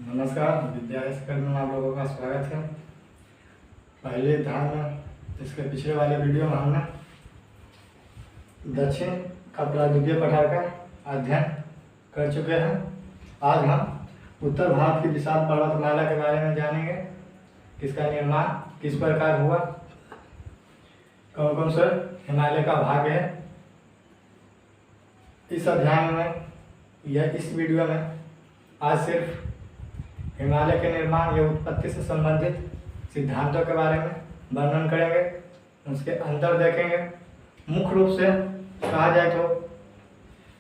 नमस्कार, विद्यालय में आप लोगों का स्वागत है। पहले ध्यान इसके पिछले वाले वीडियो में हमने दक्षिण का प्रायद्वीपीय पठार का अध्ययन कर चुके हैं। आज हम उत्तर भारत की विशाल पर्वतमाला के बारे में जानेंगे। इसका निर्माण किस प्रकार हुआ, कौन कौन से हिमालय का भाग है। इस अध्ययन में या इस वीडियो में आज सिर्फ हिमालय के निर्माण या उत्पत्ति से संबंधित सिद्धांतों के बारे में वर्णन करेंगे, उसके अंतर देखेंगे। मुख्य रूप से कहा जाए तो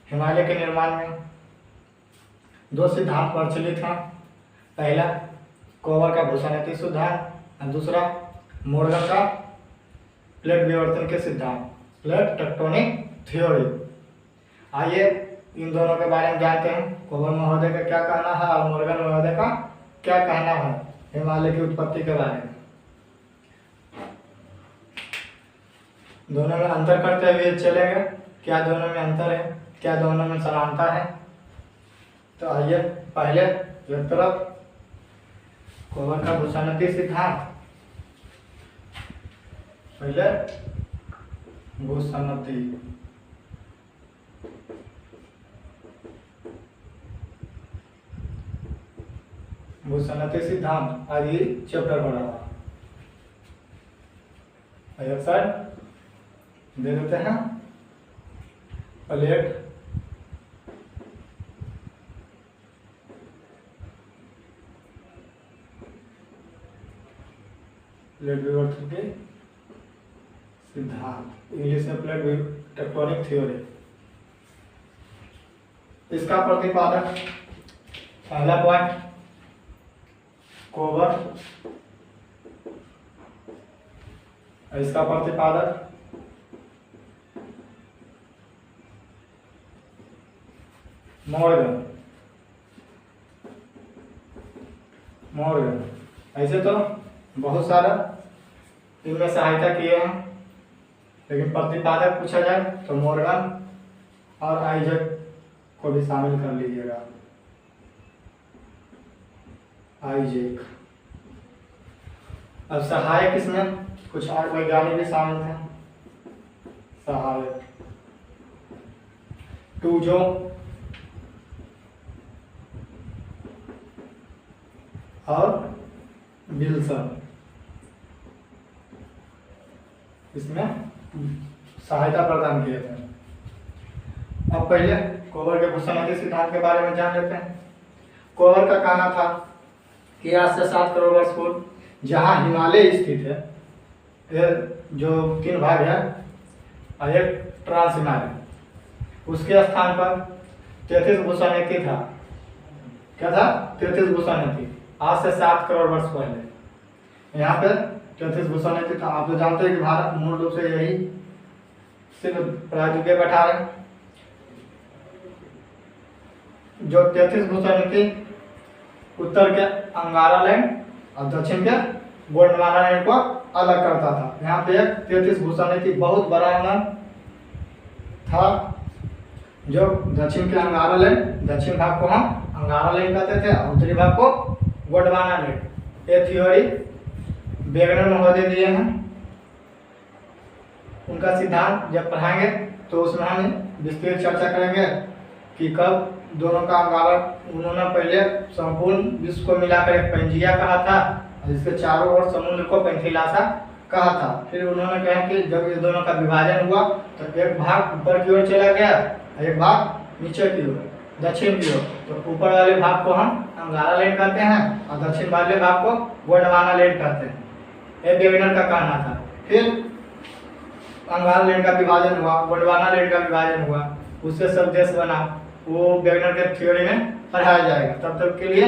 हिमालय के निर्माण में दो सिद्धांत प्रचलित हैं। पहला कोवर का भूषणित सिद्धांत और दूसरा मोर्गन का प्लेट विवर्तन के सिद्धांत, प्लेट टेक्टोनिक थ्योरी। आइए इन दोनों के बारे में जानते हैं। कोवर महोदय का क्या कहना है और मोर्गन महोदय का क्या कहना है हिमालय की उत्पत्ति के बारे में। दोनों में अंतर करते हुए चलेंगे, क्या दोनों में अंतर है, क्या दोनों में समानता है। तो आइए पहले एक तरफ कोवर का भूषणित सिद्धांत, पहले भूषणित सिद्धांत आज ये चैप्टर हो रहा है। एक साइड दे देते हैं प्लेट विवर्तन के सिद्धांत, इंग्लिश में प्लेट टेक्टोनिक थ्योरी। इसका प्रतिपादक पहला पॉइंट कोवर, इसका प्रतिपादक मोर्गन। ऐसे तो बहुत सारा इनमें सहायता किए हैं, लेकिन प्रतिपादक पूछा जाए तो मोर्गन और आइजैक को भी शामिल कर लीजिएगा। आइजैक। अब सहायक इसमें कुछ और वैज्ञानिक भी शामिल थे। सहायक टूजो और विल्सन इसमें सहायता प्रदान किए थे। अब पहले कोवर के भूषणित सिद्धांत के बारे में जान लेते हैं। कोवर का कहना था कि आज से 7 करोड़ वर्ष पूर्व जहाँ हिमालय स्थित है, ये जो 3 भाग है और एक ट्रांस हिमालय, उसके स्थान पर 33 भूषणित था। क्या था? 33 भूषणित। आज से 7 करोड़ वर्ष पहले यहाँ पे 33 भूषणित था। आप तो जानते हैं कि भारत मूल रूप से यही सिर्फ प्रायद्वीपीय पठार है। जो 33 भूषणित उत्तर के अंगारा लैंड और दक्षिण के गोंडवाना लैंड को अलग करता था। यहाँ पे एक 33 भूषणित बहुत बड़ा था, जो दक्षिण के अंगारा लैंड, दक्षिण भाग को हम अंगारा लैंड कहते थे, उत्तरी भाग को गोंडवाना लैंड। ये थ्योरी वेगनर महोदय दिए हैं। उनका सिद्धांत जब पढ़ाएंगे तो उसमें हम विस्तृत चर्चा करेंगे कि कब दोनों का अंगारा, उन्होंने पहले संपूर्ण विश्व को मिलाकर एक पेंजिया कहा था, जिसके चारों ओर समुद्र को पेंथिलासा कहा था। फिर उन्होंने कहा कि जब ये दोनों का विभाजन हुआ तो एक भाग ऊपर की ओर चला गया, एक भाग नीचे की ओर, दक्षिण की ओर। तो ऊपर वाले भाग को हम अंगारा लैंड कहते हैं और दक्षिण वाले भाग को गोंडवाना लैंड कहते हैं। ये वेगनर का कहना था। फिर अंगारा लैंड का विभाजन हुआ, गोंडवाना लैंड का विभाजन हुआ, उससे सब देश बना। वो वेगनर के थ्योरी में पढ़ाया जाएगा। तब तक के लिए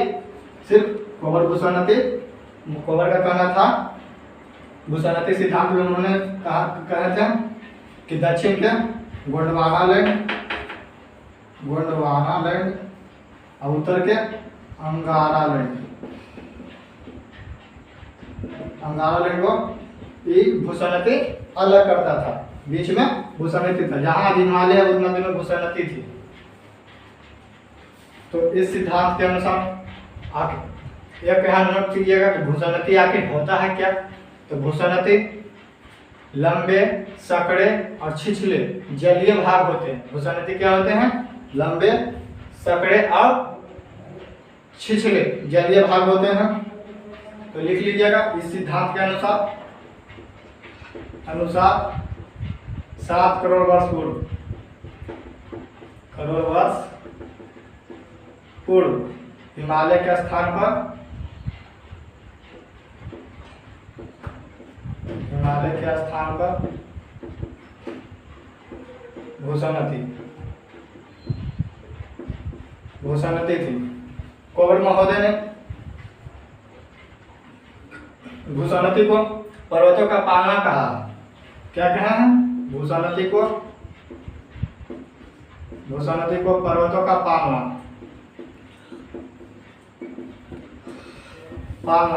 सिर्फ कोवर का कहना था, भूषणित सिद्धांत में उन्होंने कहा था कि दक्षिण के गोंडवाना लैंड और उत्तर के अंगारा लैंड को भूषणित अलग करता था। बीच में भूषणित था, जहाँ हिमालय उस नदी में भूषणित थी। तो इस सिद्धांत के अनुसार आखिर एक यहाँ नोट कीजिएगा कि भूसनती आखिर होता है क्या। तो भूसनती लंबे, सकड़े और छिछले जलीय भाग होते हैं। भूसनती क्या होते हैं? लंबे, सकड़े और छिछले जलीय भाग होते हैं। तो लिख लीजिएगा इस सिद्धांत के अनुसार 7 करोड़ वर्ष पूर्व हिमालय के स्थान पर भूसनती थी। कोवर महोदय ने भूसनती को पर्वतों का पालना कहा। क्या कहा है? भूसनती को पर्वतों का पालना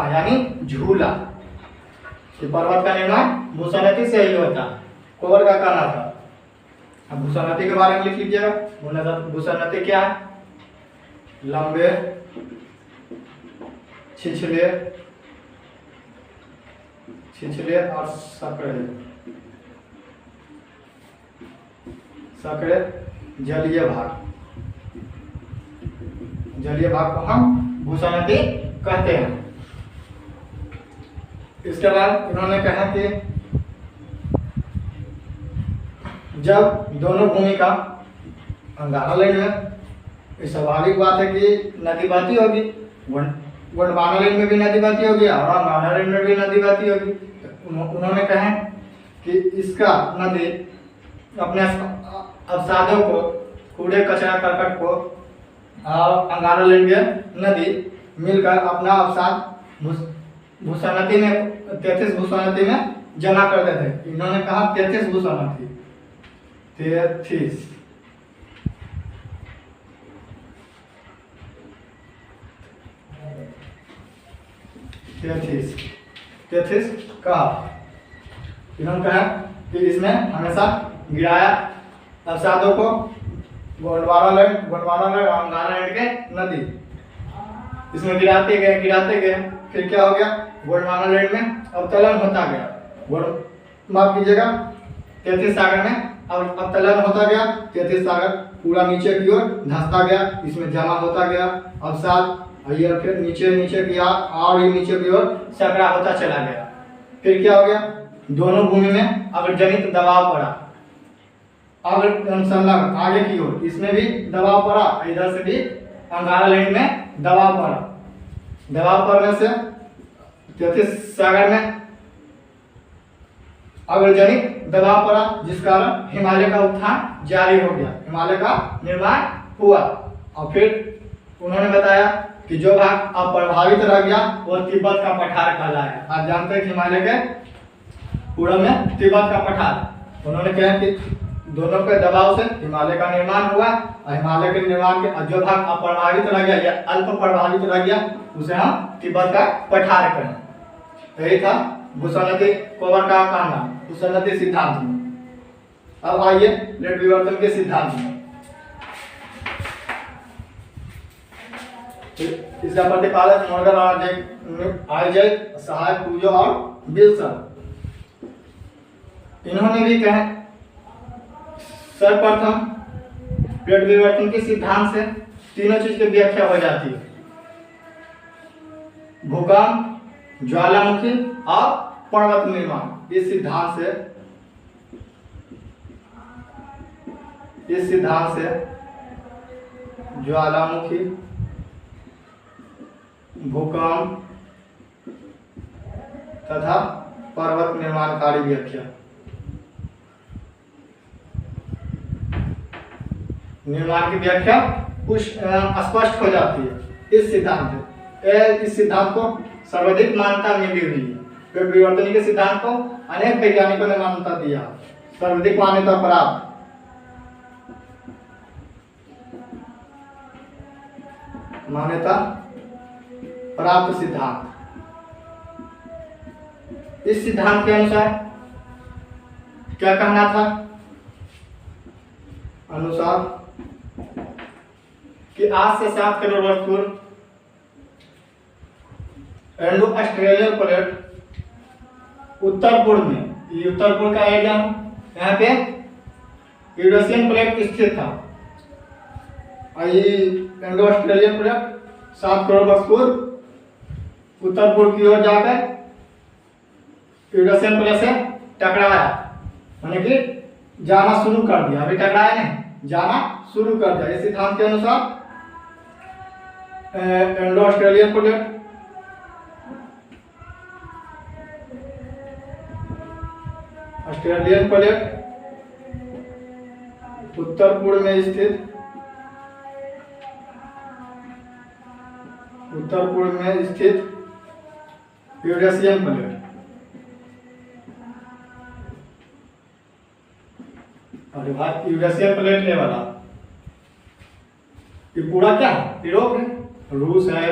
यानी झूला। कि पर्वत का निर्माण भूसनती से ही होता, कोवर का कहना था। अब भूसनती के बारे में लिख लीजिएगा। भूसनती क्या है? लंबे, छिछले और सकड़े जलीय भाग को हम भूसनती कहते हैं। इसके बाद इन्होंने कहा कि जब दोनों भूमि का अंगारा लाइन में, स्वाभाविक बात है कि नदी बहती होगी, गोंडवाना लाइन में भी नदी बहती होगी और अंगारा लाइन में भी नदी बहती होगी। उन्होंने कहा कि इसका नदी अपने अवसादों को, कूड़े कचरा करकट को अंगारा लाइन के नदी मिलकर अपना अवसाद भूसनती में 33 भूसनती में जमा कर देते थे। इन्होंने कहा 33 भूसनती, 33 कहा। इन्होंने कहा कि इसमें हमेशा गिराया अवसादों को गोंडवाना लाइन और अंगारा लाइन के नदी इसमें गिराते गए। फिर क्या हो गया? गोंडवाना लाइन में अवतलन होता गया। माफ कीजिएगा, 33 सागर में अवतलन होता गया। 33 सागर पूरा नीचे की ओर धंसता गया, इसमें जमा होता गया अवसाद। ये फिर नीचे किया और ये नीचे की ओर सकड़ा होता चला गया। फिर क्या हो गया? दोनों भूमि में अग्रजनित दबाव पड़ा। संलग्न आगे की ओर इसमें भी दबाव पड़ा, इधर से भी अंगारा लाइन में दबाव पड़ा। दबाव पड़ने से 33 सागर में अग्रजनित दबाव पड़ा, जिस कारण हिमालय का उत्थान जारी हो गया, हिमालय का निर्माण हुआ। और फिर उन्होंने बताया कि जो भाग अप्रभावित रह गया वो तिब्बत का पठार कहलाया। आप जानते हैं कि हिमालय के पूर्व में तिब्बत का पठार। उन्होंने कहा कि दोनों के दबाव से हिमालय का निर्माण हुआ और हिमालय के निर्माण के जो भाग अप्रभावित रह गया या अल्प प्रभावित रह गया उसे हम तिब्बत का पठार कहें। यही था भूसनती कोवर का कहना भूसनती सिद्धांत में। अब आइए प्लेट विवर्तन के सिद्धांत में। इसका प्रतिपादक मॉडल आइजैक, सहायक, क्रूजो और विल्सन। इन्होंने भी कहा सर्वप्रथम प्लेट विवर्तन के सिद्धांत से तीनों चीज की व्याख्या हो जाती है: भूकंप, ज्वालामुखी और पर्वत निर्माण। इस सिद्धांत से ज्वालामुखी, भूकंप तथा पर्वत निर्माणकारी व्याख्या, निर्माण की व्याख्या स्पष्ट हो जाती है इस सिद्धांत को सर्वाधिक मान्यता मिली हुई है। प्लेट विवर्तन के सिद्धांत को अनेक वैज्ञानिकों ने मान्यता दिया, सर्वाधिक मान्यता प्राप्त सिद्धांत। इस सिद्धांत के अनुसार क्या कहना था? अनुसार कि आज से 7 करोड़ वर्ष पूर्व इंडो ऑस्ट्रेलियन प्लेट उत्तर पूर्व में, ये उत्तर पूर्व का एरिया है, यहाँ पे यूरेशियन प्लेट स्थित था। और ये इंडो ऑस्ट्रेलियन प्लेट 7 करोड़ वर्ष पूर्व उत्तर पूर्व की ओर जाकर यूरेशियन प्लेट से टकराया, यानी कि जाना शुरू कर दिया। अभी टकराया नहीं, जाना शुरू कर दिया। इस सिद्धांत के अनुसार इंडो ऑस्ट्रेलियन प्लेट उत्तर पूर्व में स्थित यूरेशियन प्लेट, अरे भाई यूरेशियन प्लेट ने वाला ये पूरा क्या है, यूरोप है, रूस है,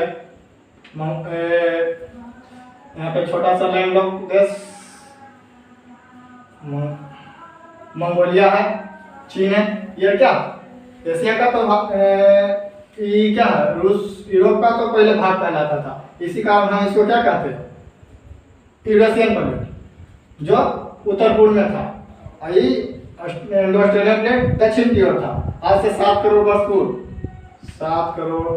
यहाँ पे छोटा सा लैंड लॉक देश मंगोलिया है, चीन है, ये क्या एशिया का तो ये क्या है, रूस यूरोप का तो पहले भाग कहलाता था। इसी कारण हम इसको क्या कहते हैं, यूरेशियन प्लेट, जो उत्तर पूर्व में था। ये इंडो ऑस्ट्रेलियन प्लेट दक्षिण की ओर था। आज से 7 करोड़ वर्ष पूर्व, 7 करोड़,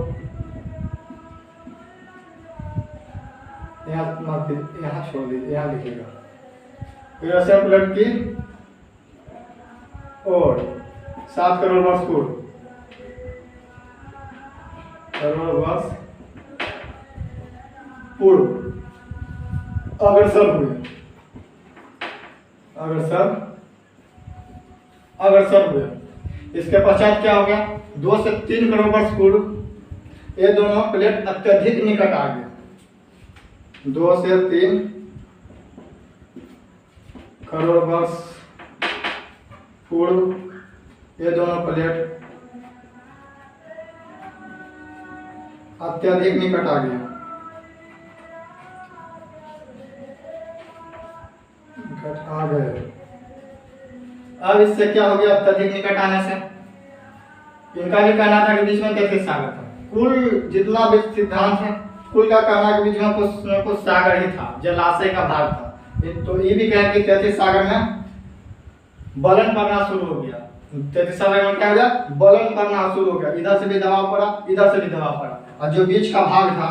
यहाँ छोड़ दीजिए, यहाँ लिखिएगा यूरेशियन प्लेट की और 7 करोड़ वर्ष पूर्व, अग्रसर हुए, अग्रसर हुए। इसके पश्चात क्या हो गया, 2 से 3 करोड़ वर्ष पूर्व ये दोनों प्लेट अत्यधिक निकट आ गए। 2 से 3 करोड़ वर्ष पूर्व ये दोनों प्लेट अत्यधिक निकट आ गया, निकट आ गए। अब इससे क्या हो गया, अत्यधिक निकट आने से इनका भी कहना था कि बीच में 33 सागर था। कुल जितना भी सिद्धांत है, कुल का कहना है कि बीच में कुछ सागर ही था, जलाशय का भाग था। तो ये भी कहें कि 33 सागर में बलन पड़ना शुरू हो गया। 33 सागर में क्या हो गया, बलन पड़ना शुरू हो गया। इधर से भी दबाव पड़ा, इधर से भी दबाव पड़ा, और जो बीच का भाग था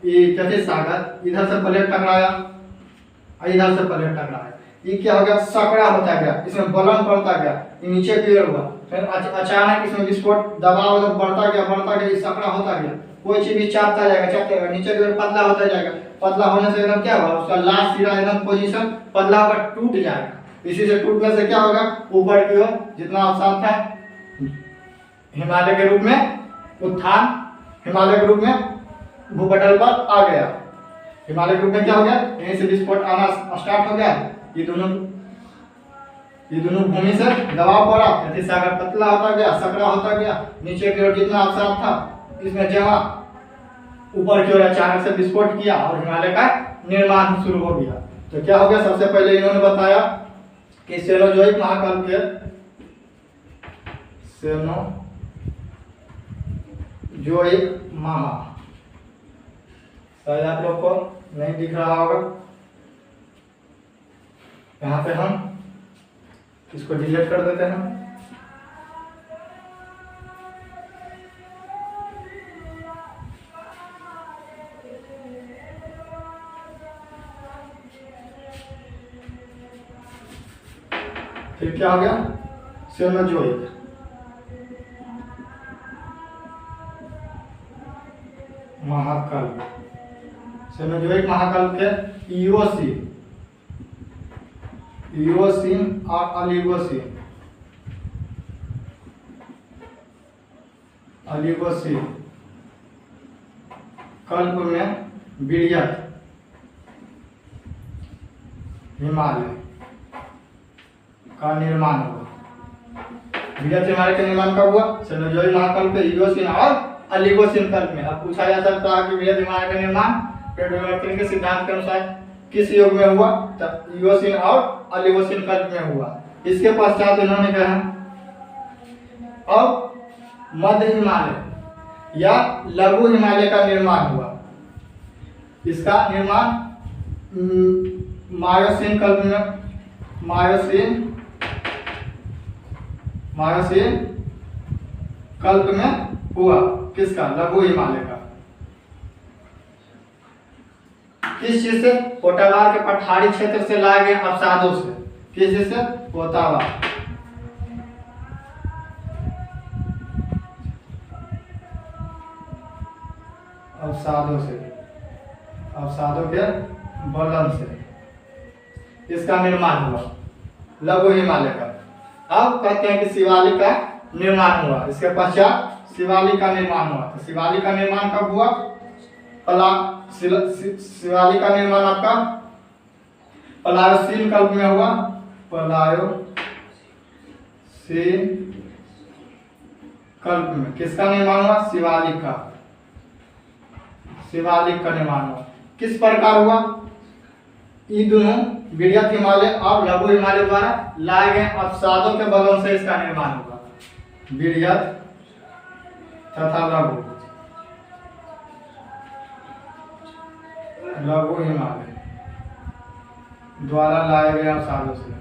ये 33 सागर, इधर से प्लेट टकराया और इधर से प्लेट टकराया। ये क्या हो गया, सकड़ा होता गया, इसमें बलन पड़ता गया, ये नीचे की ओर हुआ। फिर अचानक इसमें विस्फोट, दबाव बढ़ता गया, ये सकड़ा होता गया। कोई चीज भी चापता जाएगा, नीचे की ओर पतला होता जाएगा। पतला होने से एकदम क्या होगा, उसका लास्ट सिरा एकदम पोजीशन पतला होकर टूट जाएगा। इसी से टूटने से क्या होगा, ऊपर की ओर जितना अवसाद था हिमालय के रूप में उत्थान, हिमालय के रूप में भूपटल पर आ गया। हिमालय के रूप में क्या हो गया, यहीं से विस्फोट आना स्टार्ट हो गया। ये दोनों भूमि से दबाव पड़ा, 33 सागर पतला होता गया, सकड़ा होता गया। नीचे की ओर जितना अवसाद था इसमें जमा, ऊपर की ओर अचानक से विस्फोट किया और हिमालय का निर्माण शुरू हो गया। तो क्या हो गया, सबसे पहले इन्होंने बताया कि सेनोजोइक महाकल्प के, सेनोजोइक महा, शायद आप लोग को नहीं दिख रहा होगा, यहाँ पे हम इसको डिलीट कर देते हैं। फिर क्या हो गया, सेनोजोइक महाकल्प, सेनोजोइक महाकल्प के इओसीन और ओलिगोसीन कल्प में विरयत हिमालय का निर्माण हुआ। विरयत हिमालय का निर्माण कब हुआ, सेनोजोइक महाकल्प के इओसीन और ओलिगोसीन कल्प में। अब पूछा जा सकता है कि विरयत हिमालय का निर्माण विवर्तन के सिद्धांत के अनुसार किस युग में हुआ, तो इओसीन और ओलिगोसीन कल्प में हुआ। इसके पश्चात इन्होंने कहा अब मध्य हिमालय या लघु हिमालय का निर्माण हुआ। इसका निर्माण मायोसीन कल्प में मायोसीन कल्प में हुआ। किसका? लघु हिमालय का। किस चीज से? पोटावार के पठारी क्षेत्र से लाए गए अवसादों से। किस चीज से? पोटावार अवसादों के बलन से इसका निर्माण हुआ, लघु हिमालय का। अब कहते हैं कि शिवालिक का निर्माण हुआ। इसके पश्चात शिवालिक का निर्माण हुआ। तो शिवालिक का निर्माण कब हुआ? शिवालिक का निर्माण आपका प्लायोसीन कल्प में हुआ। प्लायोसीन कल्प में किसका निर्माण हुआ? शिवालिक का निर्माण हुआ। किस प्रकार हुआ? ये दोनों वृहत हिमालय और लघु हिमालय द्वारा लाए गए अवसादों के बलों से इसका निर्माण हुआ। वृहत तथा लघु हिमालय द्वारा लाए गए अवसादों से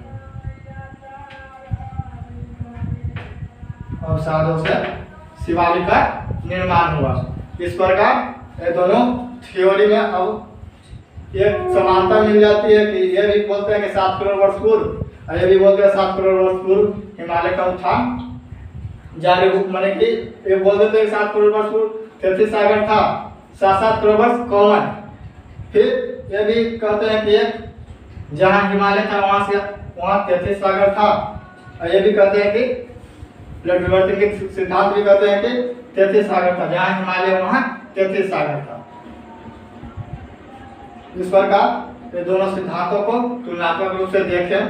शिवालिक का निर्माण हुआ। इस प्रकार ये दोनों थ्योरी में अब एक समानता मिल जाती है कि ये भी बोलते हैं कि 7 करोड़ वर्ष पूर्व, और ये भी बोलते हैं 7 करोड़ वर्ष पूर्व हिमालय का उत्थान जारी हुआ। माने कि ये बोल देते हैं 7 करोड़ वर्ष पूर्व 33 सागर था, 7 करोड़ वर्ष कॉमन। फिर ये भी कहते हैं कि जहाँ हिमालय था वहाँ 33 सागर था, और ये भी कहते हैं कि प्लेट विवर्तन के सिद्धांत भी कहते हैं कि 33 सागर था, जहाँ हिमालय वहाँ 33 सागर था। इस प्रकार ये दोनों सिद्धांतों को तुलनात्मक रूप से देखें,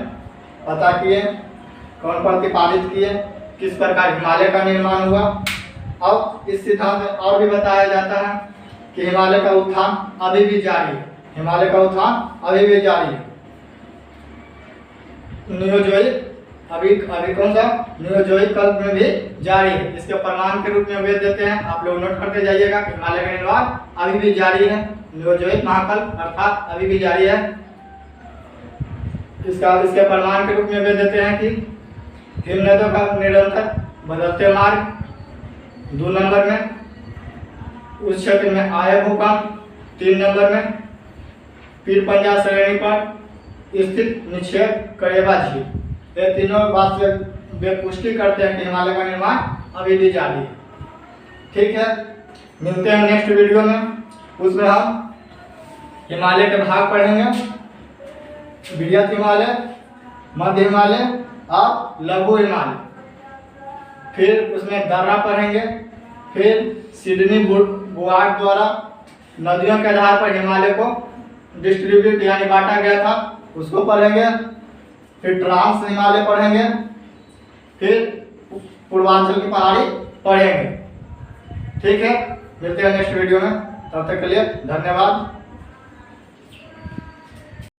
पता किए, कौन प्रतिपादित किए, किस प्रकार हिमालय का निर्माण हुआ। अब इस सिद्धांत में और भी बताया जाता है कि हिमालय का उत्थान अभी भी जारी है। नियोजोइक अभी कौन सा? नियोजोइक कल्प में भी जारी है। इसके प्रमाण के रूप में वेद देते हैं, आप लोग नोट करते जाइएगा। हिमालय का निर्माण अभी भी जारी है, नियोजोइक महाकल्प अर्थात अभी भी जारी है। इसके प्रमाण के रूप में वेद देते हैं कि हिमनदों का निरंतर बदलते मार्ग, 2 नंबर में उस क्षेत्र में आए भूकंप, 3 नंबर में पीर पंजा श्रेणी पर स्थित निक्षेप करेबा झील। ये तीनों बात से वे पुष्टि करते हैं कि हिमालय का निर्माण अभी भी जारी है। ठीक है, मिलते हैं नेक्स्ट वीडियो में। उसमें हम हिमालय के भाग पढ़ेंगे, वृहत हिमालय, मध्य हिमालय और लघु हिमालय। फिर उसमें दर्रा पढ़ेंगे। फिर सिडनी बुआर्ड द्वारा नदियों के आधार पर हिमालय को डिस्ट्रीब्यूट यानी बांटा गया था, उसको पढ़ेंगे। फिर ट्रांस हिमालय पढ़ेंगे। फिर पूर्वांचल की पहाड़ी पढ़ेंगे। ठीक है, मिलते हैं नेक्स्ट वीडियो में। तब तक के लिए धन्यवाद।